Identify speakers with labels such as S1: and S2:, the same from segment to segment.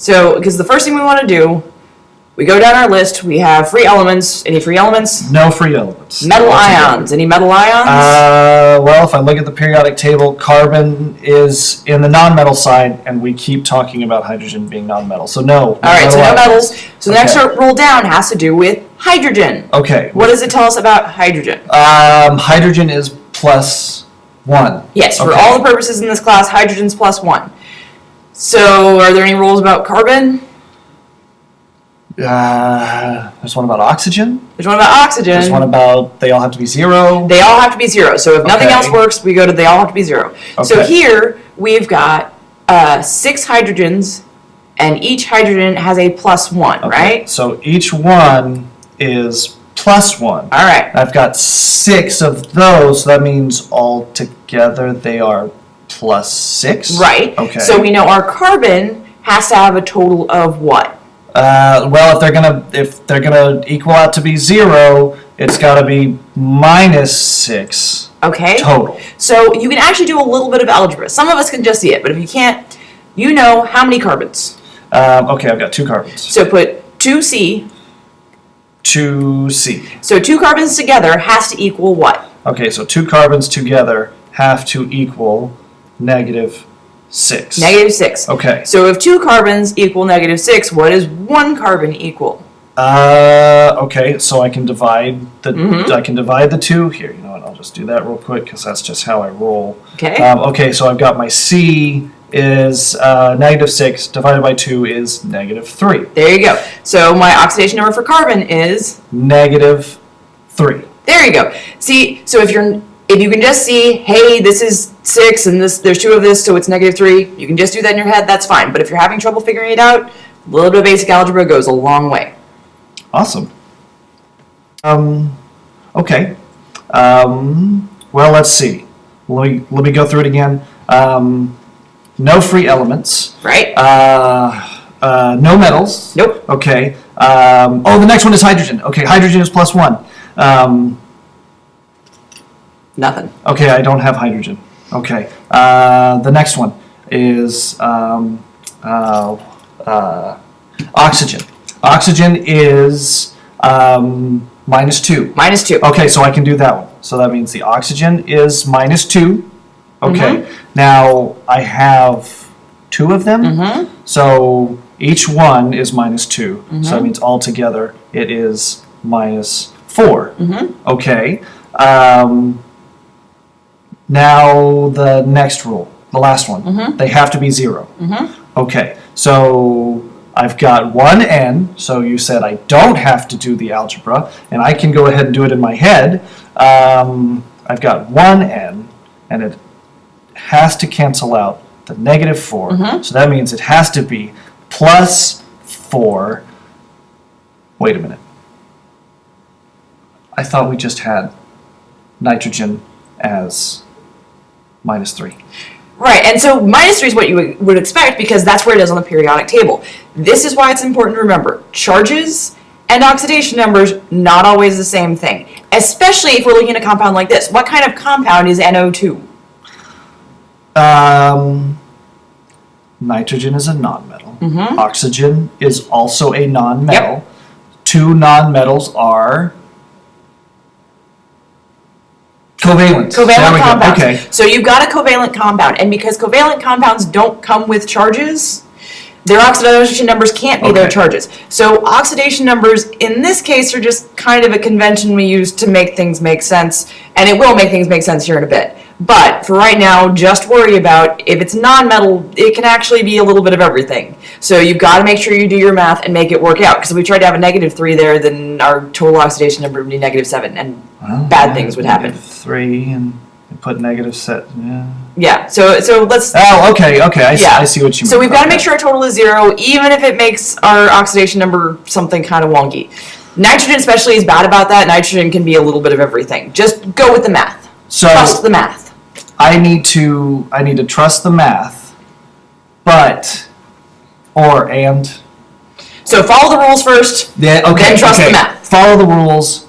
S1: So, because the first thing we want to do, we go down our list, we have free elements. Any free elements?
S2: No free elements.
S1: Metal ions. Any metal ions?
S2: Well, if I look at the periodic table, carbon is in the non-metal side, and we keep talking about hydrogen being non-metal. So no.
S1: All right, so no metals. So the next rule down has to do with hydrogen.
S2: Okay.
S1: What does it tell us about hydrogen?
S2: Hydrogen is +1.
S1: Yes, for all the purposes in this class, hydrogen's +1. So are there any rules about carbon?
S2: There's one about oxygen.
S1: There's one about oxygen.
S2: There's one about they all have to be 0.
S1: They all have to be 0. So if nothing else works, we go to they all have to be 0. Okay. So here we've got 6 hydrogens, and each hydrogen has a +1, right?
S2: So each one is +1.
S1: All right.
S2: I've got 6 of those, so that means all together they are +6.
S1: Right.
S2: Okay.
S1: So we know our carbon has to have a total of what?
S2: Well, if they're gonna equal out to be 0, it's got to be -6.
S1: Okay.
S2: Total.
S1: So you can actually do a little bit of algebra. Some of us can just see it, but if you can't, you know how many carbons.
S2: Okay, I've got 2 carbons.
S1: So put 2C.
S2: 2C.
S1: So 2 carbons together has to equal what?
S2: Okay, so 2 carbons together have to equal -6.
S1: -6.
S2: Okay.
S1: So if 2 carbons equal -6, what does 1 carbon equal?
S2: Okay, so I can divide the 2 here. You know what? I'll just do that real quick because that's just how I roll.
S1: Okay.
S2: Okay, so I've got my C is -6 divided by 2 is -3.
S1: There you go. So my oxidation number for carbon is
S2: -3.
S1: There you go. See, so if you can just see, hey, this is 6 and there's 2 of this, so it's -3. You can just do that in your head. That's fine. But if you're having trouble figuring it out, a little bit of basic algebra goes a long way.
S2: Awesome. Okay. Well, let's see. Let me go through it again. No free elements.
S1: Right.
S2: No metals.
S1: Nope.
S2: Okay. The next one is hydrogen. Okay, hydrogen is +1.
S1: Nothing.
S2: Okay, I don't have hydrogen. Okay. The next one is oxygen. Oxygen is -2.
S1: -2.
S2: Okay, so I can do that one. So that means the oxygen is -2. Okay. Now I have 2 of them. So each one is -2. So that means altogether it is -4. Okay. Now the next rule, the last one, they have to be 0. Okay, so I've got 1N, so you said I don't have to do the algebra, and I can go ahead and do it in my head. I've got 1N, and it has to cancel out the -4, so that means it has to be +4. Wait a minute. I thought we just had nitrogen as -3.
S1: Right, and so -3 is what you would expect because that's where it is on the periodic table. This is why it's important to remember. Charges and oxidation numbers, not always the same thing. Especially if we're looking at a compound like this. What kind of compound is NO2?
S2: Nitrogen is a nonmetal. Oxygen is also a nonmetal.
S1: Yep.
S2: 2 nonmetals are covalent.
S1: Covalent compounds.
S2: Okay.
S1: So you've got a covalent compound, and because covalent compounds don't come with charges, their oxidation numbers can't be their charges. So oxidation numbers in this case are just kind of a convention we use to make things make sense, and it will make things make sense here in a bit. But for right now, just worry about if it's non-metal, it can actually be a little bit of everything. So you've got to make sure you do your math and make it work out. Because if we tried to have a -3 there, then our total oxidation number would be -7, and bad things would happen.
S2: -3 and put -7.
S1: Yeah. So let's.
S2: Oh, okay. I see what you mean.
S1: So we've got to make sure our total is 0, even if it makes our oxidation number something kind of wonky. Nitrogen especially is bad about that. Nitrogen can be a little bit of everything. Just go with the math.
S2: So
S1: trust the math.
S2: I need to trust the math, and.
S1: So follow the rules first.
S2: Yeah. Okay.
S1: Then trust the math.
S2: Follow the rules.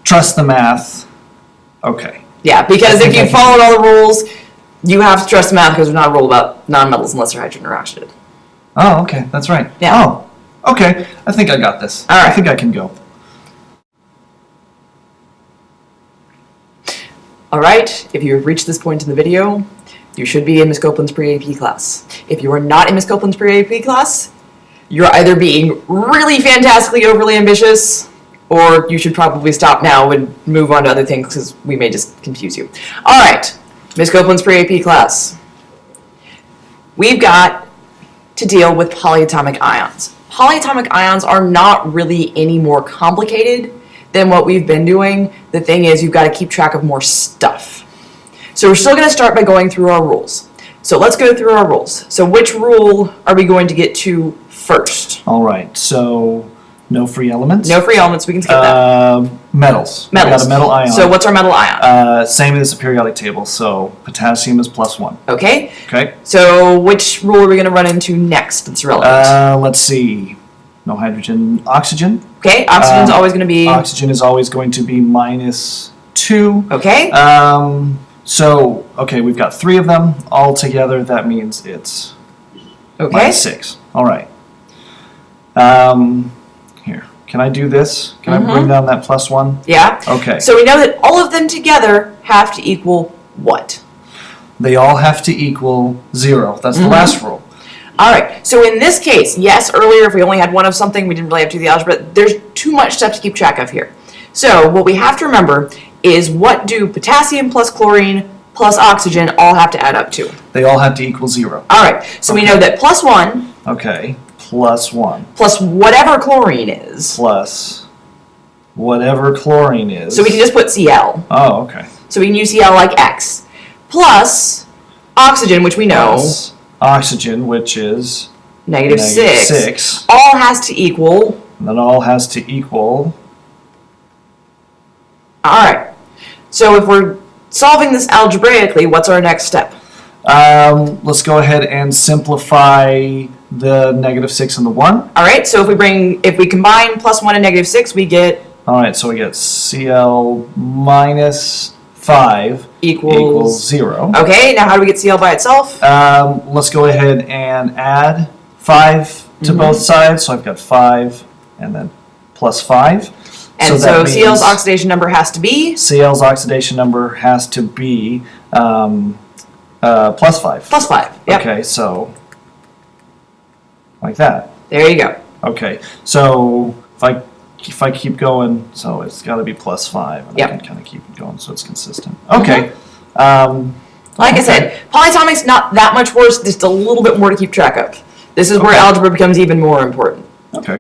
S2: Trust the math. Okay.
S1: Yeah, because if you followed all the rules, you have to trust the math because there's not a rule about nonmetals unless they're hydrogen or oxygen.
S2: Oh, okay, that's right.
S1: Yeah.
S2: Oh, okay. I think I got this.
S1: All right.
S2: I think I can go.
S1: All right, if you have reached this point in the video, you should be in Ms. Copeland's pre-AP class. If you are not in Ms. Copeland's pre-AP class, you're either being really fantastically overly ambitious, or you should probably stop now and move on to other things because we may just confuse you. All right, Ms. Copeland's pre-AP class. We've got to deal with polyatomic ions. Polyatomic ions are not really any more complicated than what we've been doing. The thing is, you've got to keep track of more stuff. So we're still going to start by going through our rules. So let's go through our rules. So which rule are we going to get to first?
S2: All right, so no free elements.
S1: No free elements, we can skip that.
S2: Metals.
S1: Metals.
S2: We got a metal ion.
S1: So what's our metal ion?
S2: Same as the periodic table, so potassium is +1.
S1: Okay,
S2: Okay.
S1: so which rule are we going to run into next that's relevant?
S2: Let's see. No hydrogen, oxygen.
S1: Okay, oxygen's always going to be...
S2: Oxygen is always going to be -2.
S1: Okay,
S2: So, okay, we've got 3 of them all together. That means it's
S1: okay.
S2: -6. All right. Here, can I do this? Can I bring down that +1?
S1: Yeah.
S2: Okay.
S1: So we know that all of them together have to equal what?
S2: They all have to equal 0. That's the last rule.
S1: All right, so in this case, yes, earlier if we only had one of something, we didn't really have to do the algebra. There's too much stuff to keep track of here. So what we have to remember is what do potassium plus chlorine plus oxygen all have to add up to?
S2: They all have to equal 0.
S1: All right, so we know that +1
S2: Okay, +1
S1: plus whatever chlorine is.
S2: plus whatever chlorine is.
S1: So we can just put Cl.
S2: Oh, okay.
S1: So we can use Cl like X. Plus oxygen, which we know,
S2: Plus oxygen, which is
S1: -6, all has to equal.
S2: And that all has to equal.
S1: All right, so if we're solving this algebraically, what's our next step?
S2: Let's go ahead and simplify the -6 and the 1.
S1: All right, so if we combine +1 and -6, we get
S2: All right, so we get Cl -5 equals 0.
S1: Okay, now how do we get Cl by itself?
S2: Let's go ahead and add 5 to both sides. So I've got 5 and then +5.
S1: And
S2: that
S1: so
S2: means
S1: Cl's oxidation number has to be?
S2: Cl's oxidation number has to be +5.
S1: +5, yep.
S2: Okay, so like that.
S1: There you go.
S2: Okay, so if I keep going, so it's got to be +5, and
S1: Yep.
S2: I can kind of keep it going so it's consistent. Okay.
S1: Like I said, polyatomic's not that much worse, just a little bit more to keep track of. This is where algebra becomes even more important.
S2: Okay.